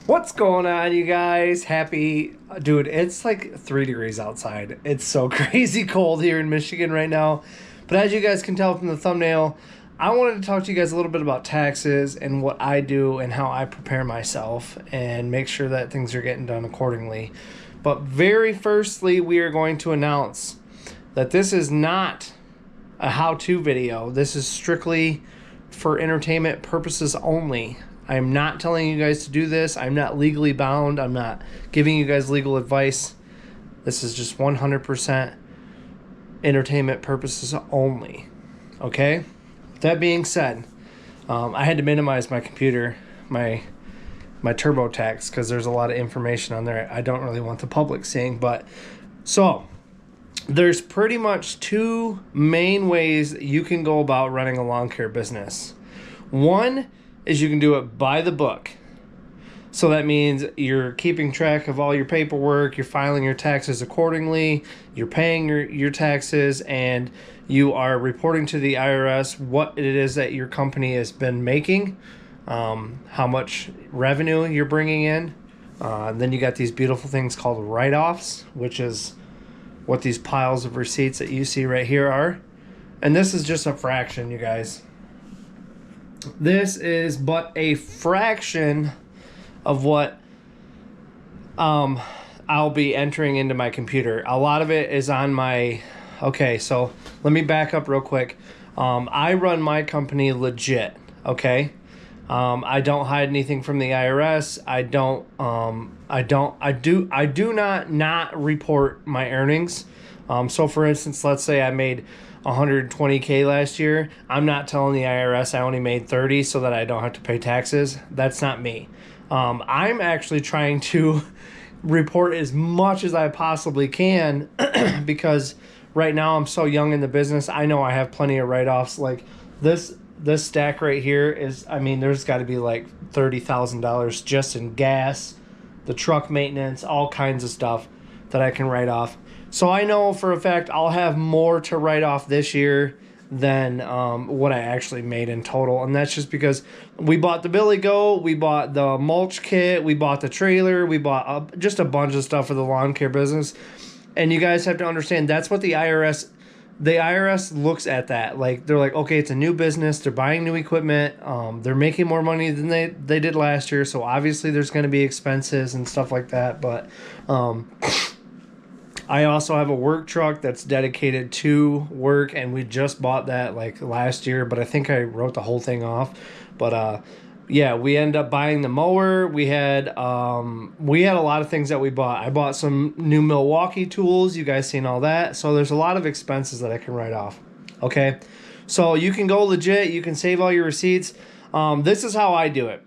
What's going on, you guys? Dude, it's like 3 degrees outside. It's so crazy cold here in Michigan right now. But as you guys can tell from the thumbnail, I wanted to talk to you guys a little bit about taxes and what I do and how I prepare myself and make sure that things are getting done accordingly. But very firstly, we are going to announce that this is not a how-to video. This is strictly for entertainment purposes only. I'm not telling you guys to do this. I'm not legally bound. I'm not giving you guys legal advice. This is just 100% entertainment purposes only. Okay? That being said, I had to minimize my computer, my TurboTax, because there's a lot of information on there I don't really want the public seeing. But so there's pretty much two main ways that you can go about running a lawn care business. One is you can do it by the book. So that means you're keeping track of all your paperwork, you're filing your taxes accordingly, you're paying your taxes, and you are reporting to the IRS what it is that your company has been making, how much revenue you're bringing in. Then you got these beautiful things called write-offs, which is what these piles of receipts that you see right here are. And this is just a fraction, you guys. This is but a fraction of what I'll be entering into my computer. A lot of it is on my... Okay, so let me back up real quick. I run my company legit, okay? I don't hide anything from the IRS. I do not report my earnings. So for instance, let's say I made 120K last year. I'm not telling the IRS I only made 30 so that I don't have to pay taxes. That's not me. I'm actually trying to report as much as I possibly can because right now I'm so young in the business. I know I have plenty of write-offs. Like this stack right here is, I mean, there's got to be like $30,000 just in gas, the truck maintenance, all kinds of stuff that I can write off. So I know for a fact I'll have more to write off this year than what I actually made in total. And that's just because we bought the Billy Goat, we bought the mulch kit, we bought the trailer, we bought just a bunch of stuff for the lawn care business. And you guys have to understand that's what the IRS looks at that. Like, they're like, okay, it's a new business. They're buying new equipment. They're making more money than they did last year. So obviously there's going to be expenses and stuff like that. But I also have a work truck that's dedicated to work, and we just bought that like last year, but I think I wrote the whole thing off. But yeah, we ended up buying the mower. We had a lot of things that we bought. I bought some new Milwaukee tools. You guys seen all that? So there's a lot of expenses that I can write off. Okay, so you can go legit. You can save all your receipts. This is how I do it.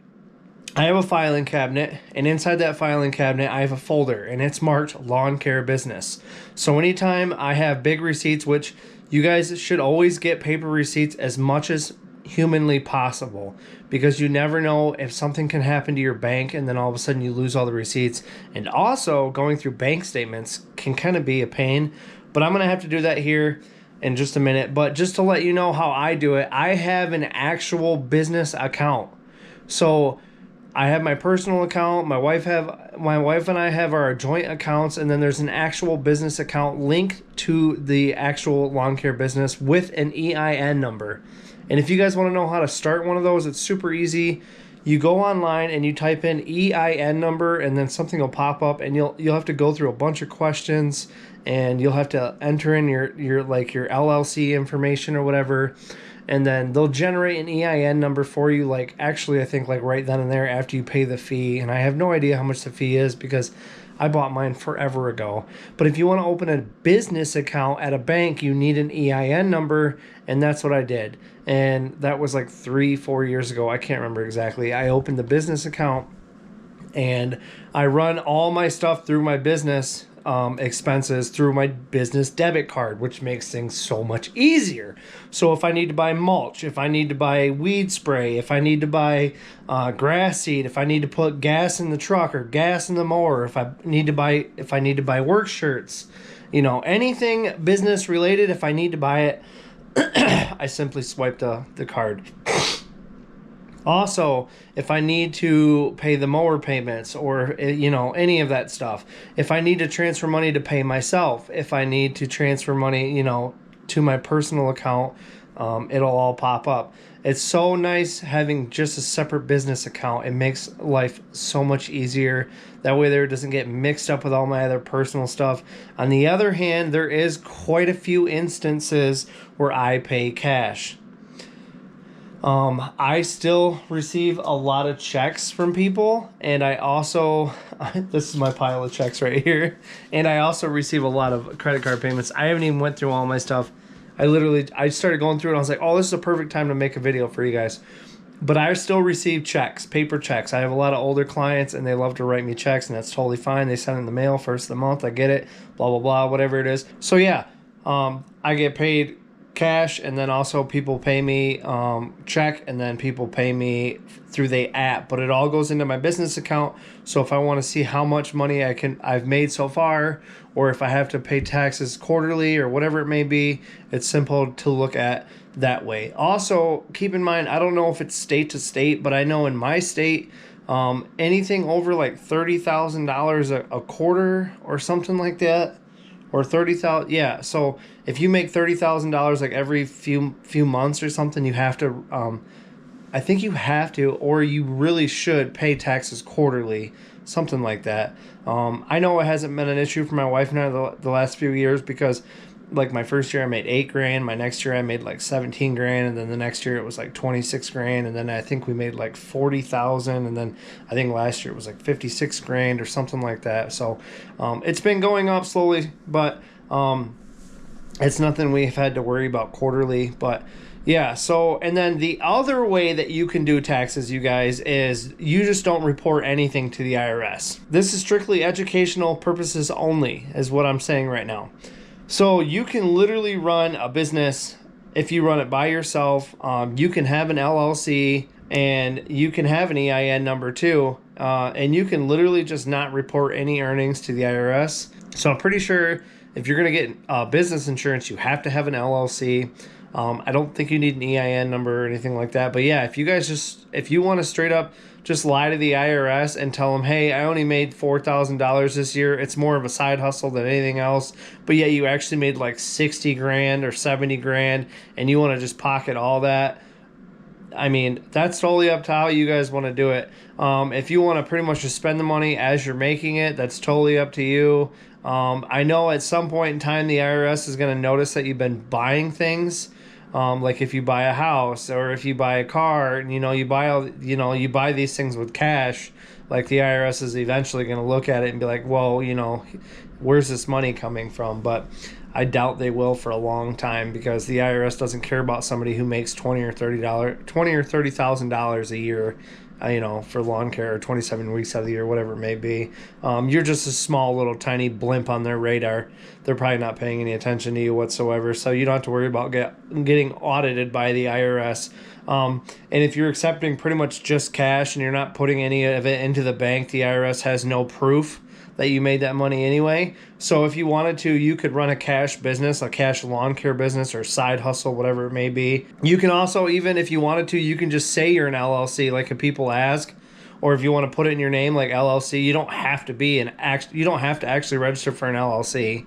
I have a filing cabinet, and inside that filing cabinet, I have a folder, and it's marked lawn care business. So anytime I have big receipts, which you guys should always get paper receipts as much as humanly possible, because you never know if something can happen to your bank and then all of a sudden you lose all the receipts. And also going through bank statements can kind of be a pain, but I'm going to have to do that here in just a minute. But just to let you know how I do it, I have an actual business account. So I have my personal account, my wife and I have our joint accounts, and then there's an actual business account linked to the actual lawn care business with an EIN number. And if you guys want to know how to start one of those, it's super easy. You go online and you type in EIN number, and then something will pop up, and you'll have to go through a bunch of questions, and you'll have to enter in your LLC information or whatever. And then they'll generate an EIN number for you, like actually I think like right then and there after you pay the fee. And I have no idea how much the fee is because I bought mine forever ago. But if you want to open a business account at a bank, you need an EIN number, and that's what I did. And that was like 3-4 years ago. I can't remember exactly. I opened the business account, and I run all my stuff through my business expenses through my business debit card, which makes things so much easier. So if I need to buy mulch, if I need to buy weed spray, if I need to buy grass seed, if I need to put gas in the truck or gas in the mower, if I need to buy work shirts, you know, anything business related, if I need to buy it, I simply swipe the card. Also, if I need to pay the mower payments or, any of that stuff, if I need to transfer money to pay myself, if I need to transfer money, to my personal account, it'll all pop up. It's so nice having just a separate business account. It makes life so much easier. That way there doesn't get mixed up with all my other personal stuff. On the other hand, there is quite a few instances where I pay cash. I still receive a lot of checks from people, and I also, this is my pile of checks right here, and I also receive a lot of credit card payments. I haven't even went through all my stuff. I started going through it and I was like, oh, this is a perfect time to make a video for you guys. But I still receive checks, paper checks. I have a lot of older clients and they love to write me checks, and that's totally fine. They send in the mail first of the month. I get it, blah, blah, blah, whatever it is. So yeah, I get paid cash, and then also people pay me check, and then people pay me through the app, but it all goes into my business account. So if I want to see how much money I've made so far, or if I have to pay taxes quarterly or whatever it may be, it's simple to look at that way. Also, keep in mind, I don't know if it's state to state, but I know in my state, anything over like $30,000 a quarter or something like that, or 30,000, yeah. So if you make $30,000 like every few months or something, you have to, I think you have to, or you really should pay taxes quarterly, something like that. I know it hasn't been an issue for my wife and I the last few years, because like my first year I made $8,000, my next year I made like 17 grand, and then the next year it was like 26 grand, and then I think we made like 40,000, and then I think last year it was like 56 grand or something like that. So it's been going up slowly, but it's nothing we've had to worry about quarterly. But yeah, so, and then the other way that you can do taxes, you guys, is you just don't report anything to the IRS. This is strictly educational purposes only, is what I'm saying right now. So you can literally run a business if you run it by yourself. You can have an LLC, and you can have an EIN number too, and you can literally just not report any earnings to the IRS. So I'm pretty sure if you're going to get business insurance, you have to have an LLC. I don't think you need an EIN number or anything like that. But yeah, if you want to straight up just lie to the IRS and tell them, hey, I only made $4,000 this year. It's more of a side hustle than anything else. But yeah, you actually made like 60 grand or 70 grand, and you want to just pocket all that. I mean, that's totally up to how you guys want to do it. If you want to pretty much just spend the money as you're making it, that's totally up to you. I know at some point in time, the IRS is going to notice that you've been buying things. Like if you buy a house or if you buy a car, you buy these things with cash, like the IRS is eventually going to look at it and be like, well, where's this money coming from? But I doubt they will for a long time, because the IRS doesn't care about somebody who makes $20,000 a year, for lawn care, or 27 weeks out of the year, whatever it may be. You're just a small little tiny blimp on their radar. They're probably not paying any attention to you whatsoever, so you don't have to worry about getting audited by the IRS. And if you're accepting pretty much just cash and you're not putting any of it into the bank, the IRS has no proof that you made that money anyway. So if you wanted to, you could run a cash business, a cash lawn care business, or side hustle, whatever it may be. You can also, even if you wanted to, you can just say you're an LLC, like if people ask, or if you want to put it in your name, like LLC. You don't have to you don't have to actually register for an LLC.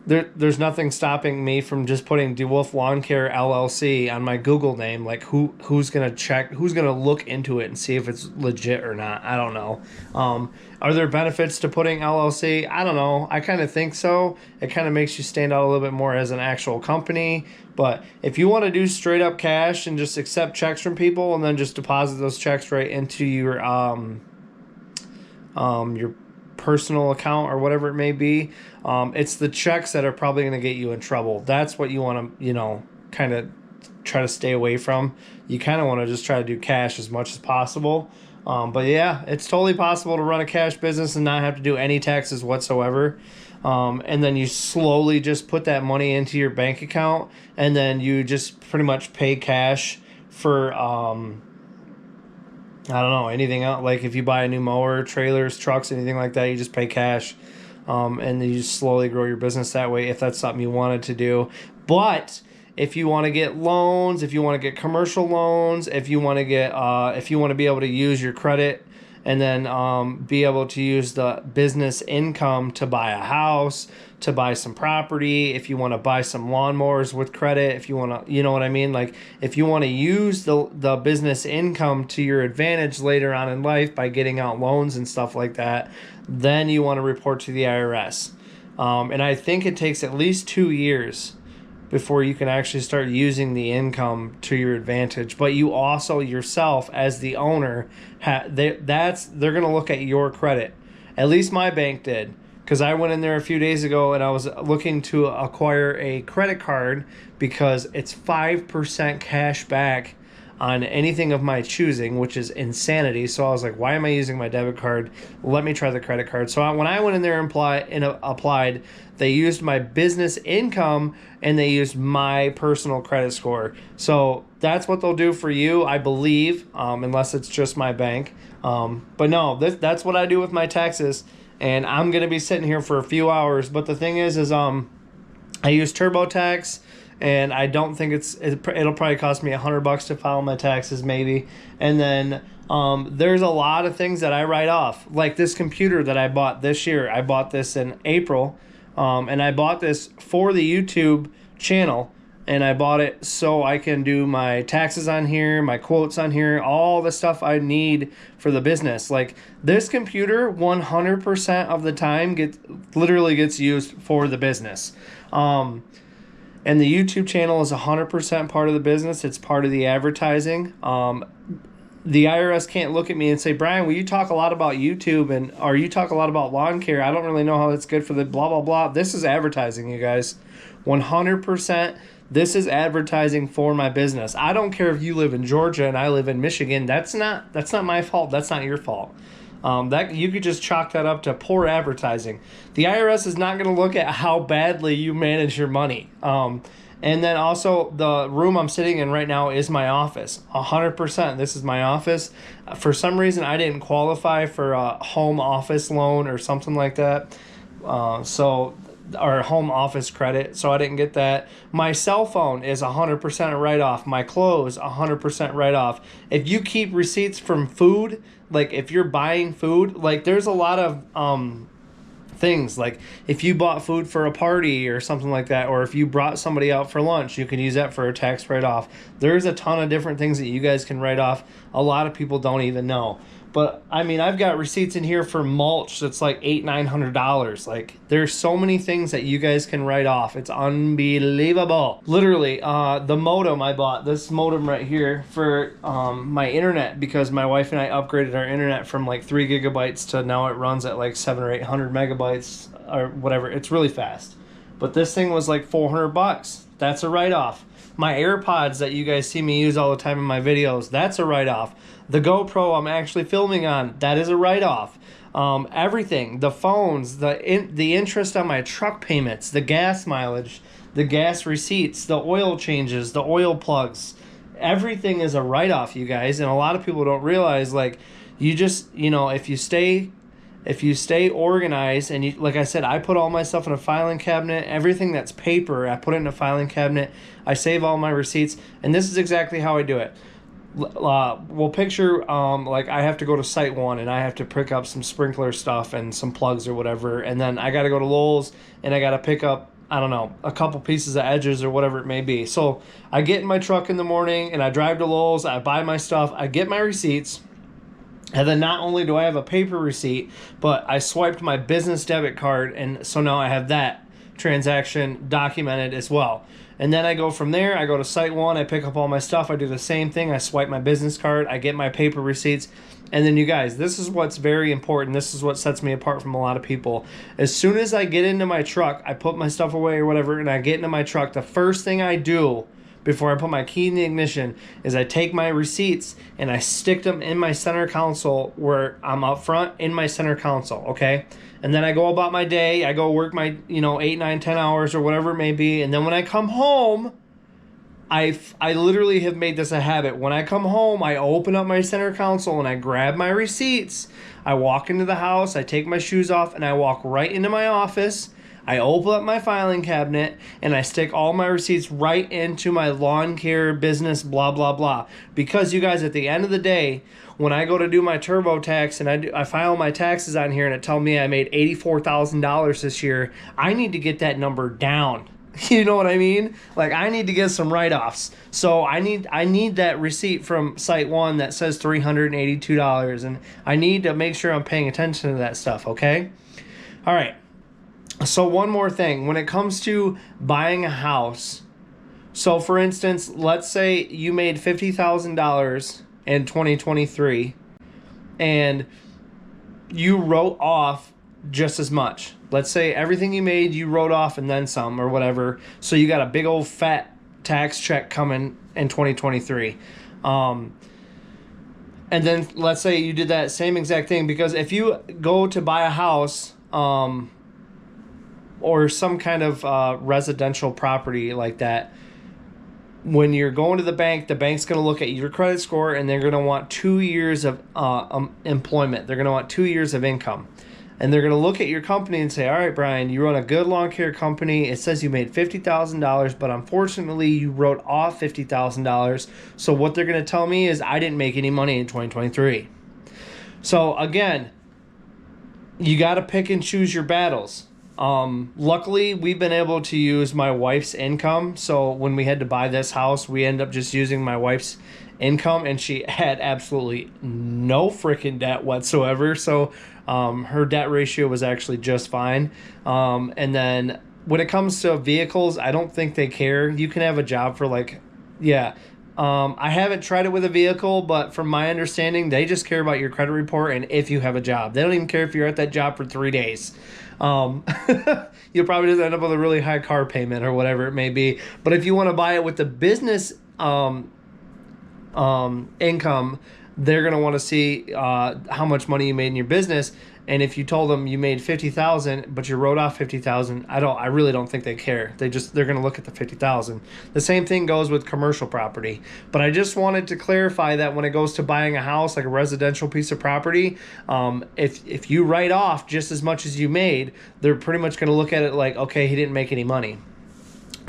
There's nothing stopping me from just putting DeWolf Lawn Care LLC on my Google name. Like who's gonna look into it and see if it's legit or not? I don't know. Are there benefits to putting LLC? I don't know. I kind of think so. It kind of makes you stand out a little bit more as an actual company. But if you want to do straight up cash and just accept checks from people and then just deposit those checks right into your personal account or whatever it may be, it's the checks that are probably going to get you in trouble. That's what you want to, kind of try to stay away from. You kind of want to just try to do cash as much as possible. But yeah, it's totally possible to run a cash business and not have to do any taxes whatsoever. And then you slowly just put that money into your bank account, and then you just pretty much pay cash for, I don't know, anything else. Like if you buy a new mower, trailers, trucks, anything like that, you just pay cash. And then you just slowly grow your business that way, if that's something you wanted to do. But if you want to get loans, if you want to get commercial loans, if you want to get if you want to be able to use your credit and then be able to use the business income to buy a house, to buy some property, if you want to buy some lawnmowers with credit, if you want to, you know what I mean? Like if you want to use the business income to your advantage later on in life by getting out loans and stuff like that, then you want to report to the IRS. And I think it takes at least 2 years before you can actually start using the income to your advantage. But you also yourself as the owner, they're going to look at your credit. At least my bank did, because I went in there a few days ago and I was looking to acquire a credit card because it's 5% cash back on anything of my choosing, which is insanity. So I was like, why am I using my debit card? Let me try the credit card. So when I went in there and applied, they used my business income and they used my personal credit score. So that's what they'll do for you, I believe, unless it's just my bank. But no, that's what I do with my taxes. And I'm going to be sitting here for a few hours. But the thing is I use TurboTax. And I don't think it'll probably cost me $100 to file my taxes, maybe. And then there's a lot of things that I write off, like this computer that I bought this year. I bought this in April, and I bought this for the YouTube channel, and I bought it so I can do my taxes on here, my quotes on here, all the stuff I need for the business. Like this computer, 100% of the time literally gets used for the business. And the YouTube channel is 100% part of the business. It's part of the advertising. The IRS can't look at me and say, Brian, well, you talk a lot about YouTube or you talk a lot about lawn care. I don't really know how that's good for the blah, blah, blah. This is advertising, you guys. 100%. This is advertising for my business. I don't care if you live in Georgia and I live in Michigan. That's not my fault. That's not your fault. That you could just chalk that up to poor advertising. The IRS is not going to look at how badly you manage your money. And then also the room I'm sitting in right now is my office. 100%. This is my office. For some reason, I didn't qualify for a home office loan or something like that. Or home office credit, so I didn't get that. My cell phone is 100% a write-off. My clothes, 100% write-off. If you keep receipts from food, like if you're buying food, like there's a lot of things, like if you bought food for a party or something like that, or if you brought somebody out for lunch, you can use that for a tax write-off. There's a ton of different things that you guys can write off. A lot of people don't even know. But I mean, I've got receipts in here for mulch that's like $800-900. Like, there's so many things that you guys can write off. It's unbelievable. Literally, the modem I bought, this modem right here for my internet, because my wife and I upgraded our internet from like 3 gigabytes to now it runs at like 700 or 800 megabytes or whatever. It's really fast. But this thing was like $400. That's a write-off. My AirPods that you guys see me use all the time in my videos, that's a write-off. The GoPro I'm actually filming on, that is a write-off. Everything, the phones, the interest on my truck payments, the gas mileage, the gas receipts, the oil changes, the oil plugs, everything is a write-off, you guys. And a lot of people don't realize, like, you just, you know, if you stay organized, and you, like I said, I put all my stuff in a filing cabinet. Everything that's paper, I put it in a filing cabinet. I save all my receipts, and this is exactly how I do it. We'll picture like I have to go to Site 1 and I have to pick up some sprinkler stuff and some plugs or whatever, and then I got to go to Lowe's and I got to pick up, I don't know, a couple pieces of edges or whatever it may be. So I get in my truck in the morning and I drive to Lowe's, I buy my stuff, I get my receipts. And then not only do I have a paper receipt, but I swiped my business debit card, and so now I have that transaction documented as well. And then I go from there, I go to Site 1, I pick up all my stuff, I do the same thing, I swipe my business card, I get my paper receipts. And then you guys, this is what's very important, this is what sets me apart from a lot of people. As soon as I get into my truck, I put my stuff away or whatever, and I get into my truck, the first thing I do before I put my key in the ignition is I take my receipts and I stick them in my center console where I'm up front in my center console, okay? And then I go about my day, I go work my, 8, 9, 10 hours or whatever it may be, and then when I come home, I literally have made this a habit. When I come home, I open up my center console and I grab my receipts. I walk into the house, I take my shoes off, and I walk right into my office. I open up my filing cabinet and I stick all my receipts right into my lawn care business, blah, blah, blah. Because you guys, at the end of the day, when I go to do my TurboTax and I file my taxes on here and it tells me I made $84,000 this year, I need to get that number down. You know what I mean? Like, I need to get some write-offs. So I need that receipt from Site 1 that says $382, and I need to make sure I'm paying attention to that stuff, okay? All right. So one more thing. When it comes to buying a house, so for instance, let's say you made $50,000 in 2023 and you wrote off just as much. Let's say everything you made, you wrote off and then some or whatever. So you got a big old fat tax check coming in 2023. And then let's say you did that same exact thing, because if you go to buy a house or some kind of residential property like that, when you're going to the bank's going to look at your credit score and they're going to want 2 years of employment. They're going to want 2 years of income. And they're going to look at your company and say, all right, Brian, you run a good lawn care company. It says you made $50,000, but unfortunately you wrote off $50,000. So what they're going to tell me is I didn't make any money in 2023. So again, you got to pick and choose your battles. Luckily, we've been able to use my wife's income. So when we had to buy this house, we ended up just using my wife's income, and she had absolutely no freaking debt whatsoever. So her debt ratio was actually just fine. And then when it comes to vehicles, I don't think they care. You can have a job for I haven't tried it with a vehicle, but from my understanding, they just care about your credit report and if you have a job. They don't even care if you're at that job for 3 days. You'll probably just end up with a really high car payment or whatever it may be. But if you want to buy it with the business income, they're going to want to see how much money you made in your business. And if you told them you made $50,000 but you wrote off $50,000, I really don't think they care. They're going to look at the $50,000. The same thing goes with commercial property. But I just wanted to clarify that when it goes to buying a house, like a residential piece of property, if you write off just as much as you made, they're pretty much going to look at it like, okay, he didn't make any money.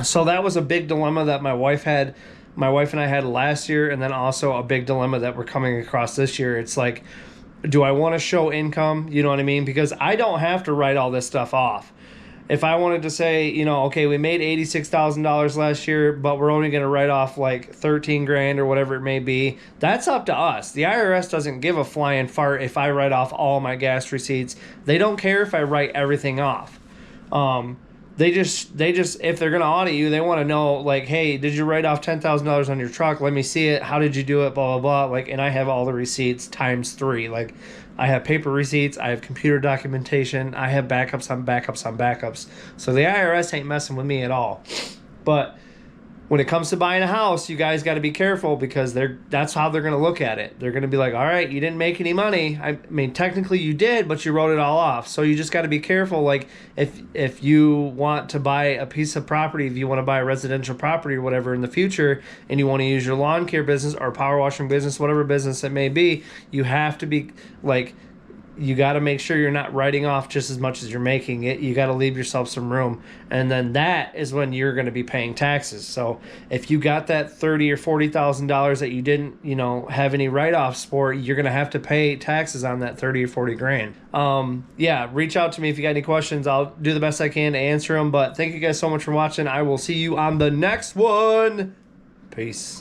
So that was a big dilemma that my wife and I had last year, and then also a big dilemma that we're coming across this year. It's like, do I want to show income? You know what I mean? Because I don't have to write all this stuff off. If I wanted to say, okay, we made $86,000 last year, but we're only going to write off like 13 grand or whatever it may be, that's up to us. The IRS doesn't give a flying fart if I write off all my gas receipts. They don't care if I write everything off. They just if they're going to audit you, they want to know, like, hey, did you write off $10,000 on your truck? Let me see it. How did you do it? Blah, blah, blah. Like, and I have all the receipts times 3. Like, I have paper receipts. I have computer documentation. I have backups on backups on backups. So the IRS ain't messing with me at all. But when it comes to buying a house, you guys got to be careful, because that's how they're going to look at it. They're going to be like, all right, you didn't make any money. I mean, technically you did, but you wrote it all off. So you just got to be careful. Like, if you want to buy a piece of property, if you want to buy a residential property or whatever in the future, and you want to use your lawn care business or power washing business, whatever business it may be, you have to be like, you got to make sure you're not writing off just as much as you're making it. You got to leave yourself some room. And then that is when you're going to be paying taxes. So if you got that $30,000 or $40,000 that you didn't, have any write-offs for, you're going to have to pay taxes on that 30 or 40 grand. Reach out to me if you got any questions. I'll do the best I can to answer them. But thank you guys so much for watching. I will see you on the next one. Peace.